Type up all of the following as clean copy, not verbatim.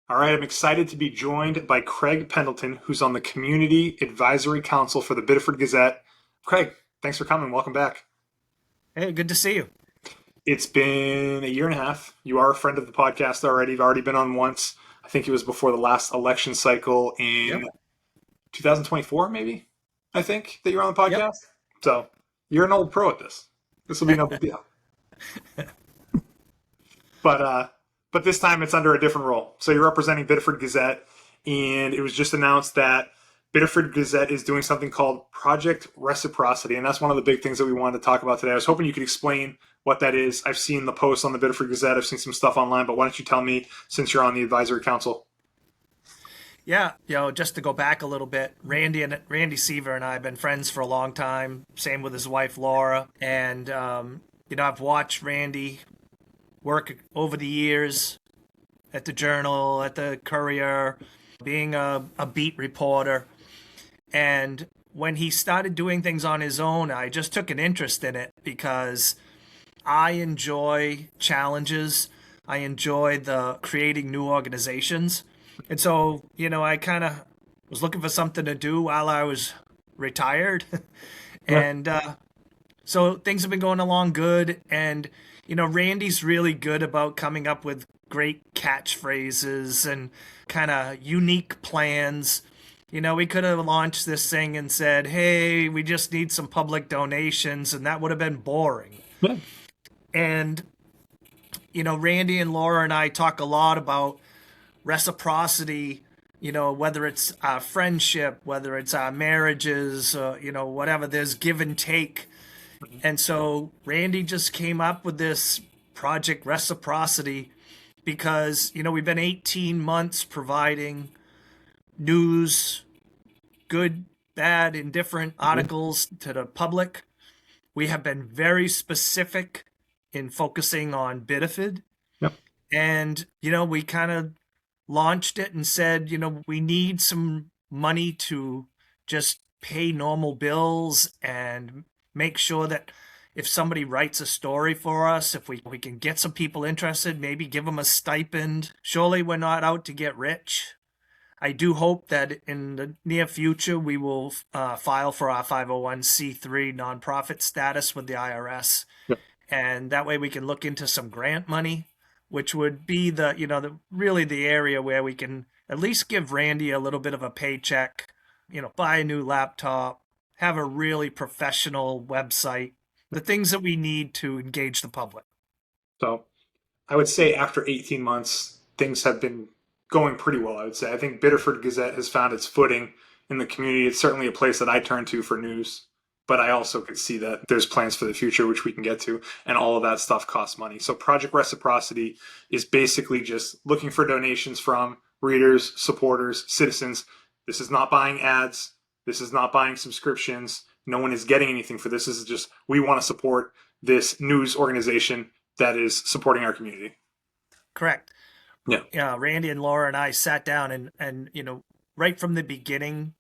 All right, I'm excited to be joined by Craig Pendleton, who's on the Community Advisory Council for the Biddeford Gazette. Craig, thanks for coming. Welcome back. Hey, good to see you. It's been a year and a half. You are a friend of the podcast already. You've already been on once. I think it was before the last election cycle in Yep. 2024, maybe. I think that you're on the Yep. podcast. So you're an old pro at this. This will be no big deal. But this time it's under a different role. So you're representing Biddeford Gazette, and it was just announced that Biddeford Gazette is doing something called Project Reciprocity, and that's one of the big things that we wanted to talk about today. I was hoping you could explain what that is. I've seen the posts on the Biddeford Gazette. I've seen some stuff online, but why don't you tell me, since you're on the advisory council? Yeah, just to go back a little bit, Randy Seaver and I have been friends for a long time. Same with his wife Laura, and I've watched Randy work over the years at the Journal, at the Courier, being a beat reporter. And when he started doing things on his own, I just took an interest in it because I enjoy challenges. I enjoy the creating new organizations. And so, I kind of was looking for something to do while I was retired. Yeah. and so things have been going along good. And, Randy's really good about coming up with great catchphrases and kind of unique plans. We could have launched this thing and said, hey, we just need some public donations, and that would have been boring. Yeah. And, Randy and Laura and I talk a lot about reciprocity, whether it's our friendship, whether it's our marriages, whatever, there's give and take. And so Randy just came up with this Project Reciprocity because, we've been 18 months providing news, good, bad, indifferent articles to the public. We have been very specific in focusing on Biddeford. Yep. And, we kind of launched it and said, we need some money to just pay normal bills and make sure that if somebody writes a story for us, if we can get some people interested, maybe give them a stipend. Surely we're not out to get rich. I do hope that in the near future we will file for our 501c3 nonprofit status with the IRS. Yep. And that way we can look into some grant money, which would be really the area where we can at least give Randy a little bit of a paycheck, buy a new laptop, have a really professional website, the things that we need to engage the public. So I would say after 18 months, things have been going pretty well, I would say. I think Biddeford Gazette has found its footing in the community. It's certainly a place that I turn to for news, but I also could see that there's plans for the future, which we can get to, and all of that stuff costs money. So Project Reciprocity is basically just looking for donations from readers, supporters, citizens. This is not buying ads. This is not buying subscriptions. No one is getting anything for this. This is just, we want to support this news organization that is supporting our community. Correct. Yeah. Randy and Laura and I sat down and right from the beginning,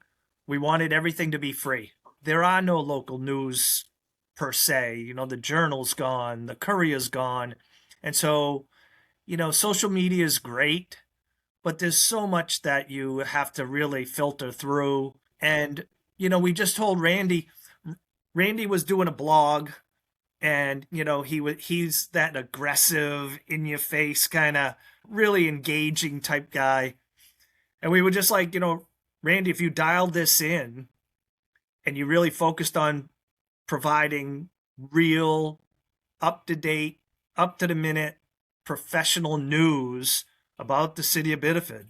we wanted everything to be free. There are no local news per se. The Journal's gone, the Courier's gone. And so, social media is great, but there's so much that you have to really filter through. And, we just told Randy was doing a blog, and, he's that aggressive, in your face, kind of really engaging type guy. And we were just like, Randy, if you dialed this in and you really focused on providing real, up-to-date, up-to-the-minute, professional news about the city of Biddeford,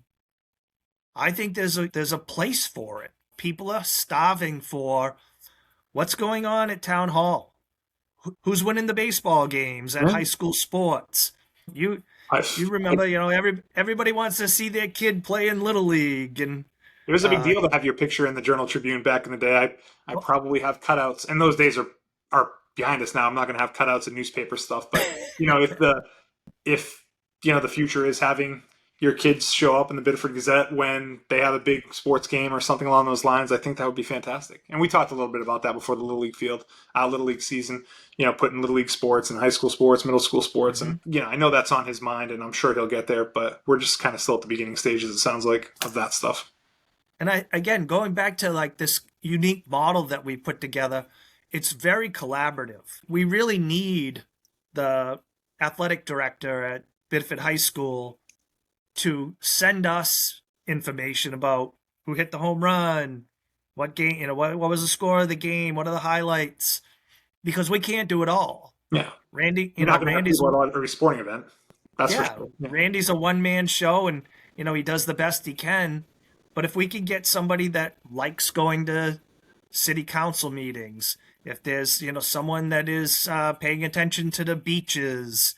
I think there's a place for it. People are starving for what's going on at town hall, who's winning the baseball games at high school sports. You remember, everybody wants to see their kid play in Little League, and it was a big deal to have your picture in the Journal Tribune back in the day. I probably have cutouts, and those days are behind us now. I'm not going to have cutouts and newspaper stuff, but if the future is having your kids show up in the Biddeford Gazette when they have a big sports game or something along those lines. I think that would be fantastic. And we talked a little bit about that before the Little League season, putting Little League sports and high school sports, middle school sports. Mhm. And, I know that's on his mind and I'm sure he'll get there, but we're just kind of still at the beginning stages, it sounds like, of that stuff. And again, going back to like this unique model that we put together, it's very collaborative. We really need the athletic director at Biddeford High School to send us information about who hit the home run, what game, what was the score of the game, what are the highlights, because we can't do it all. Yeah. Randy, You're not going to have Randy's people at every sporting event. That's for sure. Yeah. Randy's a one-man show, and he does the best he can. But if we could get somebody that likes going to city council meetings, if there's someone that is paying attention to the beaches,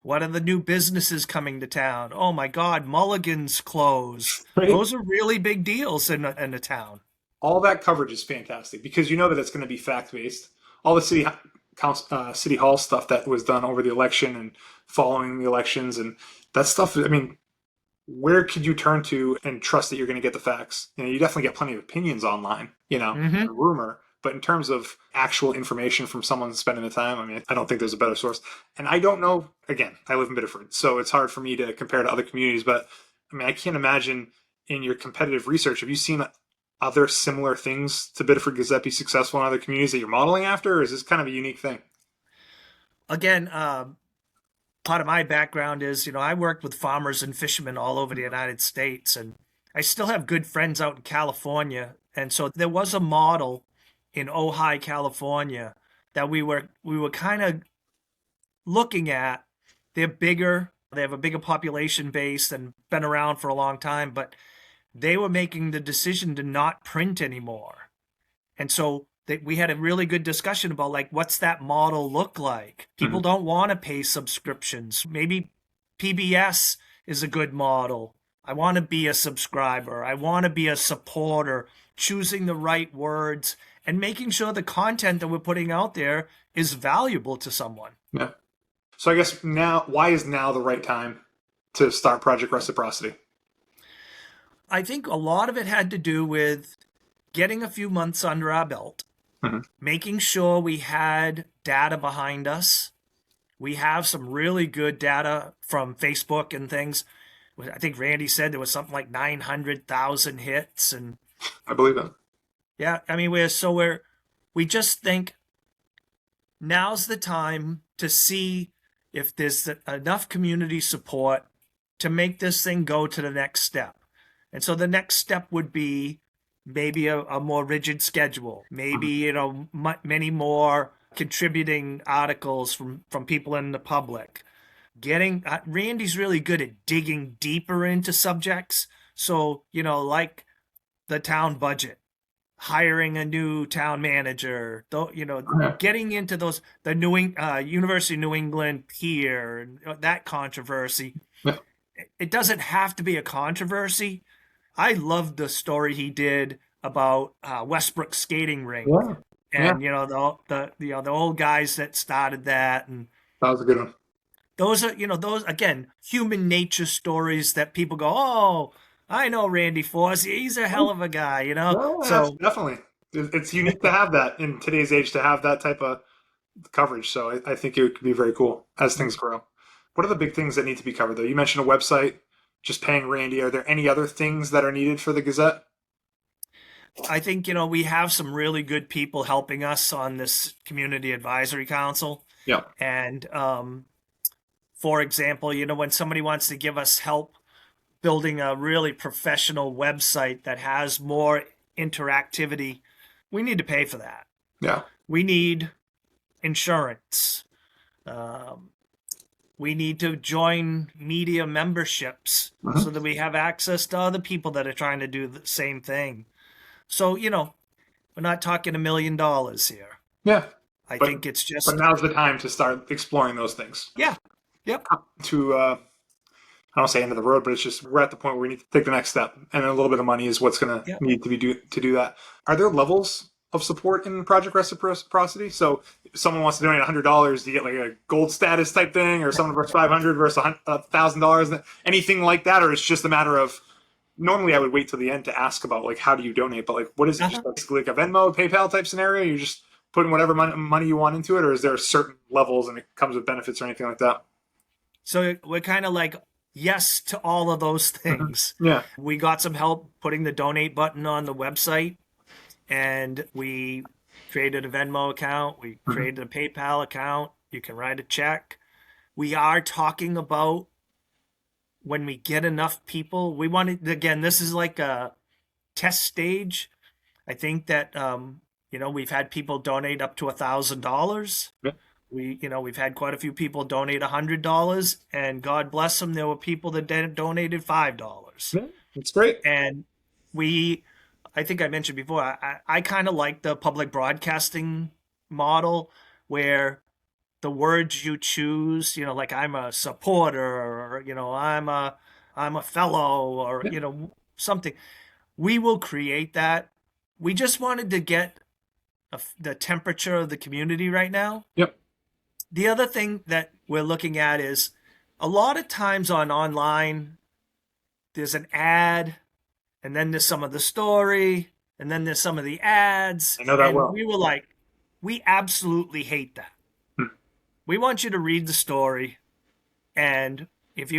what are the new businesses coming to town? Oh my God, Mulligan's closed. Right. Those are really big deals in a town. All that coverage is fantastic because you know that it's going to be fact-based. All the city hall stuff that was done over the election and following the elections and that stuff. I mean, where could you turn to and trust that you're going to get the facts? You definitely get plenty of opinions online, Mhm. rumor. But in terms of actual information from someone spending the time, I mean, I don't think there's a better source. And I don't know, again, I live in Biddeford, so it's hard for me to compare to other communities. But I mean, I can't imagine in your competitive research, have you seen other similar things to Biddeford Gazette be successful in other communities that you're modeling after? Or is this kind of a unique thing? Again, part of my background is, I worked with farmers and fishermen all over the United States, and I still have good friends out in California. And so there was a model in Ojai, California, that we were kind of looking at. They're bigger, they have a bigger population base and been around for a long time, but they were making the decision to not print anymore. And so we had a really good discussion about like, what's that model look like? People don't want to pay subscriptions. Maybe PBS is a good model. I want to be a subscriber. I want to be a supporter, choosing the right words and making sure the content that we're putting out there is valuable to someone. Yeah. So I guess why is now the right time to start Project Reciprocity? I think a lot of it had to do with getting a few months under our belt, making sure we had data behind us. We have some really good data from Facebook and things. I think Randy said there was something like 900,000 hits, and I believe that. Yeah, I mean, we just think now's the time to see if there's enough community support to make this thing go to the next step. And so the next step would be maybe a more rigid schedule, maybe, many more contributing articles from people in the public. Randy's really good at digging deeper into subjects. So, like the town budget, hiring a new town manager, getting into those, the University of New England pier, and that controversy. Yeah. It doesn't have to be a controversy. I loved the story he did about Westbrook skating rink, and the old guys that started that, and that was a good one. Those are those again human nature stories that people go, oh, I know Randy Forcier. He's a hell of a guy, Yeah, So definitely, it's unique to have that in today's age, to have that type of coverage. So I think it could be very cool as things grow. What are the big things that need to be covered, though? You mentioned a website, just paying Randy. Are there any other things that are needed for the Gazette? I think, we have some really good people helping us on this Community Advisory Council. Yeah. And, for example, when somebody wants to give us help building a really professional website that has more interactivity, we need to pay for that. Yeah. We need insurance. We need to join media memberships so that we have access to other people that are trying to do the same thing. So, we're not talking $1 million here. Yeah. I think it's just... But now's the time to start exploring those things. Yeah. Yep. I don't say end of the road, but it's just we're at the point where we need to take the next step. And a little bit of money is what's going to need to do that. Are there levels of support in Project Reciprocity. So if someone wants to donate $100, you get like a gold status type thing, or someone versus 500 versus $1,000, anything like that, or it's just a matter of. Normally, I would wait till the end to ask about like how do you donate, but like what is it? Just basically like a Venmo, PayPal type scenario? You just put in whatever money you want into it, or is there certain levels and it comes with benefits or anything like that? So we're kind of like yes to all of those things. Yeah. We got some help putting the donate button on the website, and we created a Venmo account. We created a PayPal account. You can write a check. We are talking about when we get enough people, we want to, again, this is like a test stage. I think that, we've had people donate up to $1,000. Yeah. We've had quite a few people donate $100, and God bless them, there were people that donated $5. Yeah, that's great. And I think I mentioned before, I kind of like the public broadcasting model where the words you choose, like I'm a supporter, or, I'm a fellow, or, something. We will create that. We just wanted to get the temperature of the community right now. Yep. The other thing that we're looking at is a lot of times online, there's an ad, and then there's some of the story, and then there's some of the ads. I know that and well. We were like, we absolutely hate that. We want you to read the story, and if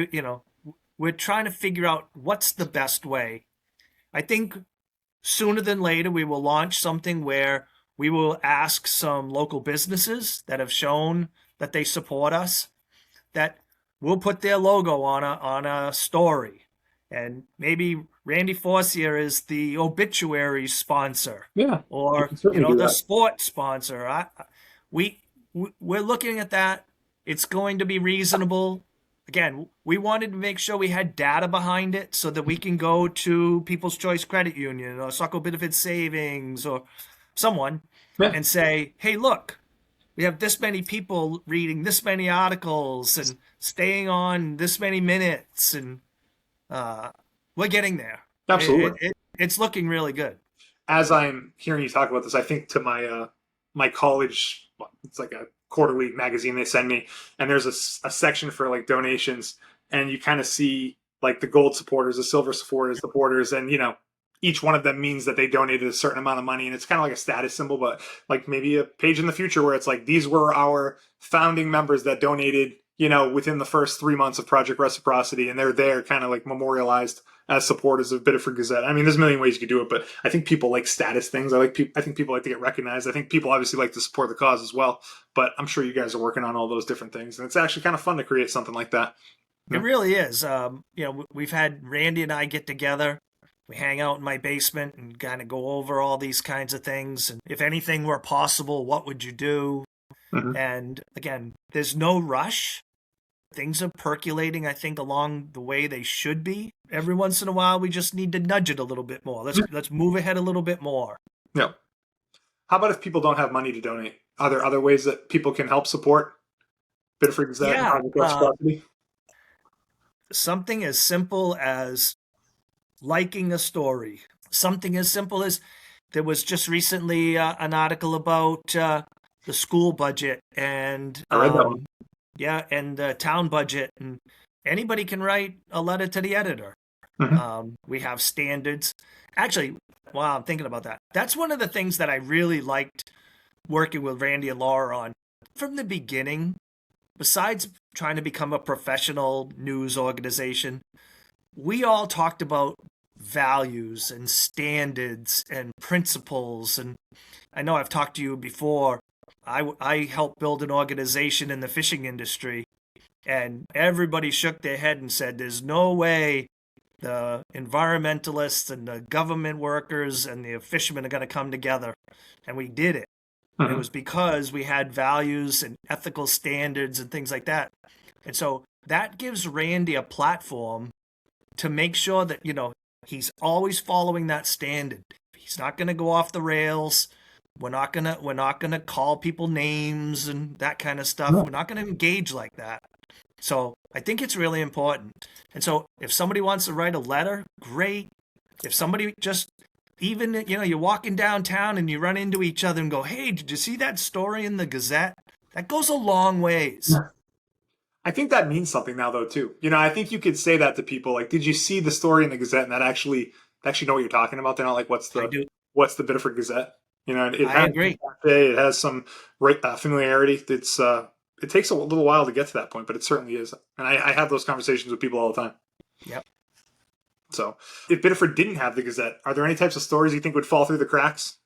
we're trying to figure out what's the best way. I think sooner than later we will launch something where we will ask some local businesses that have shown that they support us, that we'll put their logo on a story, and maybe Randy Forcier is the obituary sponsor, or the sports sponsor. We're looking at that. It's going to be reasonable. Again, we wanted to make sure we had data behind it so that we can go to People's Choice Credit Union or Saco Biddeford Savings or someone and say, hey, look, we have this many people reading this many articles and staying on this many minutes, and we're getting there. Absolutely. It's looking really good. As I'm hearing you talk about this, I think to my college, it's like a quarterly magazine they send me, and there's a section for like donations, and you kind of see like the gold supporters, the silver supporters, and each one of them means that they donated a certain amount of money, and it's kind of like a status symbol, but like maybe a page in the future where it's like these were our founding members that donated within the first 3 months of Project Reciprocity, and they're there kind of like memorialized as supporters of Biddeford Gazette. I mean, there's a million ways you could do it, but I think people like status things. I think people like to get recognized. I think people obviously like to support the cause as well, but I'm sure you guys are working on all those different things, and it's actually kind of fun to create something like that. It really is. We've had Randy and I get together. We hang out in my basement and kind of go over all these kinds of things. And if anything were possible, what would you do? And again, there's no rush. Things are percolating, I think, along the way they should be. Every once in a while, we just need to nudge it a little bit more. Let's move ahead a little bit more. Yeah. How about if people don't have money to donate? Are there other ways that people can help support Biddeford Gazette and Project Reciprocity? Something as simple as liking a story. Something as simple as there was just recently an article about the school budget and I read that one. And the town budget, and anybody can write a letter to the editor. We have standards. Actually, while I'm thinking about that, that's one of the things that I really liked working with Randy and Laura on from the beginning. Besides trying to become a professional news organization, we all talked about values and standards and principles. And I know I've talked to you before. I helped build an organization in the fishing industry, and everybody shook their head and said, there's no way the environmentalists and the government workers and the fishermen are going to come together. And we did it. It was because we had values and ethical standards and things like that. And so that gives Randy a platform to make sure that, he's always following that standard. He's not going to go off the rails. We're not gonna call people names and that kind of stuff. We're not gonna engage like that. So I think it's really important. And so if somebody wants to write a letter, great. If somebody just even, you're walking downtown and you run into each other and go, hey, did you see that story in the Gazette? That goes a long ways. I think that means something now, though, too. I think you could say that to people. Like, did you see the story in the Gazette? And that actually know what you're talking about. They're not like, what's I the do. what's the Biddeford Gazette? It I has agree. it has some familiarity. It takes a little while to get to that point, but it certainly is. And I have those conversations with people all the time. Yep. So, if Biddeford didn't have the Gazette, are there any types of stories you think would fall through the cracks?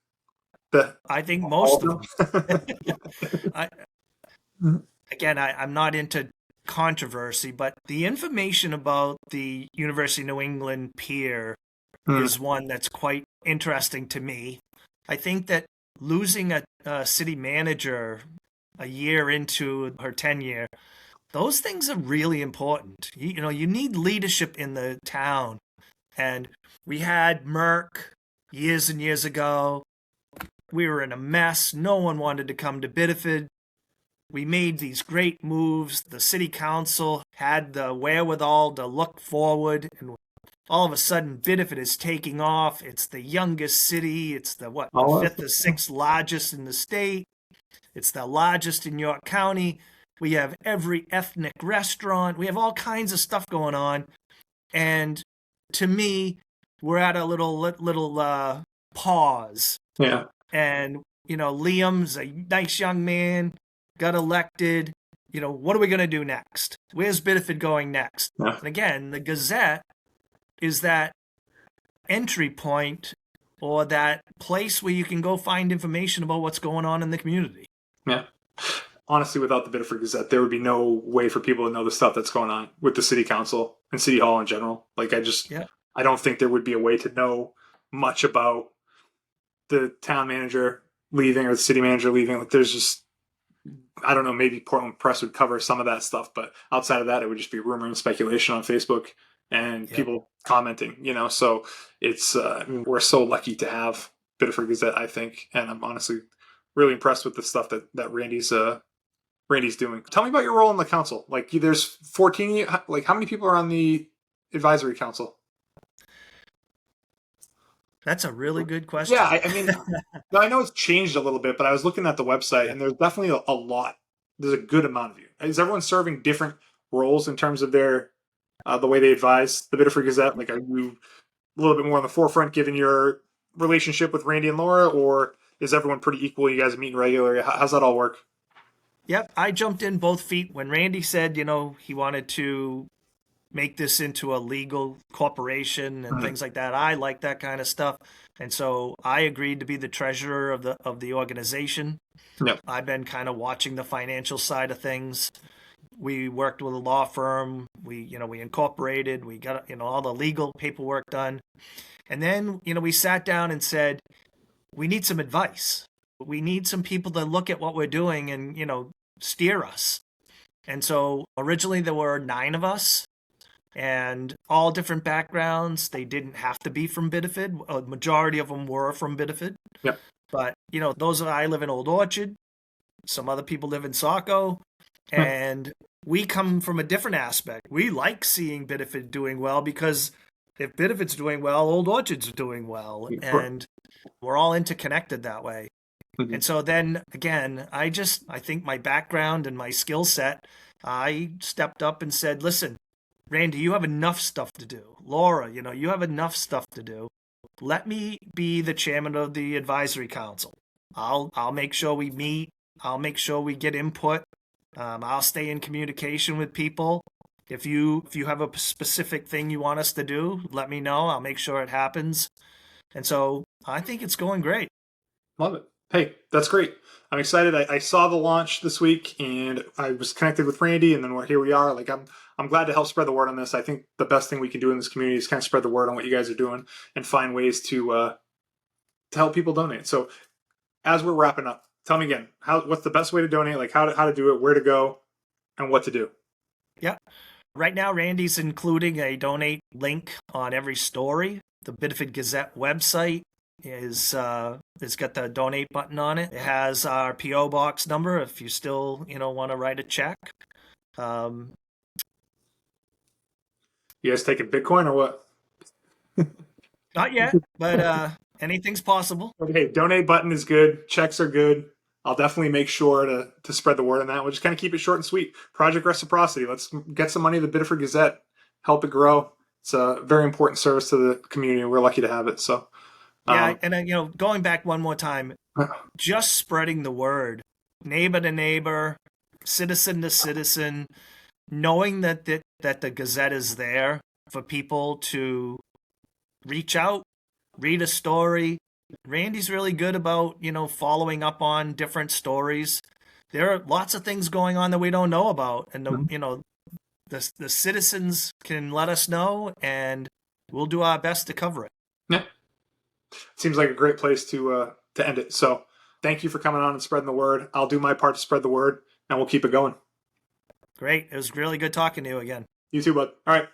I think All most of them. I, Again, I'm not into controversy, but the information about the University of New England pier is one that's quite interesting to me. I think that losing a city manager a year into her tenure, those things are really important. You need leadership in the town. And we had Merck years and years ago. We were in a mess. No one wanted to come to Biddeford. We made these great moves. The city council had the wherewithal to look forward, and all of a sudden, Biddeford is taking off. It's the youngest city. It's the fifth or sixth largest in the state. It's the largest in York County. We have every ethnic restaurant. We have all kinds of stuff going on. And to me, we're at a little pause. Yeah. And, Liam's a nice young man, got elected. What are we going to do next? Where's Biddeford going next? Yeah. And again, the Gazette is that entry point or that place where you can go find information about what's going on in the community. Yeah. Honestly, without the Biddeford Gazette, there would be no way for people to know the stuff that's going on with the city council and city hall in general. Like, I don't think there would be a way to know much about the town manager leaving or the city manager leaving. Like, there's just, I don't know, maybe Portland Press would cover some of that stuff, but outside of that, it would just be rumor and speculation on Facebook and people commenting, so it's, we're so lucky to have Biddeford Gazette, I think. And I'm honestly really impressed with the stuff that Randy's doing. Tell me about your role in the council. Like, there's 14, like, how many people are on the advisory council? That's a really good question. Yeah, I mean, I know it's changed a little bit, but I was looking at the website, and there's definitely a lot. There's a good amount of you. Is everyone serving different roles in terms of their the way they advise the Biddeford Gazette? Like, are you a little bit more on the forefront given your relationship with Randy and Laura, or is everyone pretty equal? You guys meeting regularly? How's that all work? Yep, I jumped in both feet when Randy said, he wanted to make this into a legal corporation and things like that. I like that kind of stuff. And so I agreed to be the treasurer of the organization. Yep. I've been kind of watching the financial side of things. We worked with a law firm. We incorporated, we got, all the legal paperwork done. And then, we sat down and said, we need some advice. We need some people to look at what we're doing and, steer us. And so originally there were 9 of us and all different backgrounds. They didn't have to be from Biddeford. A majority of them were from Biddeford. Yep. But, I live in Old Orchard. Some other people live in Saco. And we come from a different aspect. We like seeing Biddeford doing well because if Biddeford's doing well, Old Orchard's doing well. And we're all interconnected that way. Mm-hmm. And so then, again, I think my background and my skill set, I stepped up and said, listen, Randy, you have enough stuff to do. Laura, you have enough stuff to do. Let me be the chairman of the advisory council. I'll make sure we meet. I'll make sure we get input. I'll stay in communication with people. If you have a specific thing you want us to do, let me know. I'll make sure it happens. And so I think it's going great. Love it. Hey, that's great. I'm excited. I saw the launch this week, and I was connected with Randy, and then here we are. Like, I'm glad to help spread the word on this. I think the best thing we can do in this community is kind of spread the word on what you guys are doing and find ways to help people donate. So, as we're wrapping up, tell me again, what's the best way to donate? Like, how to do it, where to go, and what to do. Yeah. Right now, Randy's including a donate link on every story. The Biddeford Gazette website it's got the donate button on it. It has our P.O. box number if you still, want to write a check. You guys taking Bitcoin or what? Not yet, but Anything's possible. Okay, donate button is good. Checks are good. I'll definitely make sure to spread the word on that. We'll just kind of keep it short and sweet. Project Reciprocity. Let's get some money to the Biddeford Gazette. Help it grow. It's a very important service to the community. We're lucky to have it. So, Yeah, and going back one more time, just spreading the word, neighbor to neighbor, citizen to citizen, knowing that the Gazette is there for people to reach out, read a story. Randy's really good about, following up on different stories. There are lots of things going on that we don't know about, and the citizens can let us know, and we'll do our best to cover it. Yeah, seems like a great place to end it. So, thank you for coming on and spreading the word. I'll do my part to spread the word, and we'll keep it going. Great. It was really good talking to you again. You too, bud. All right.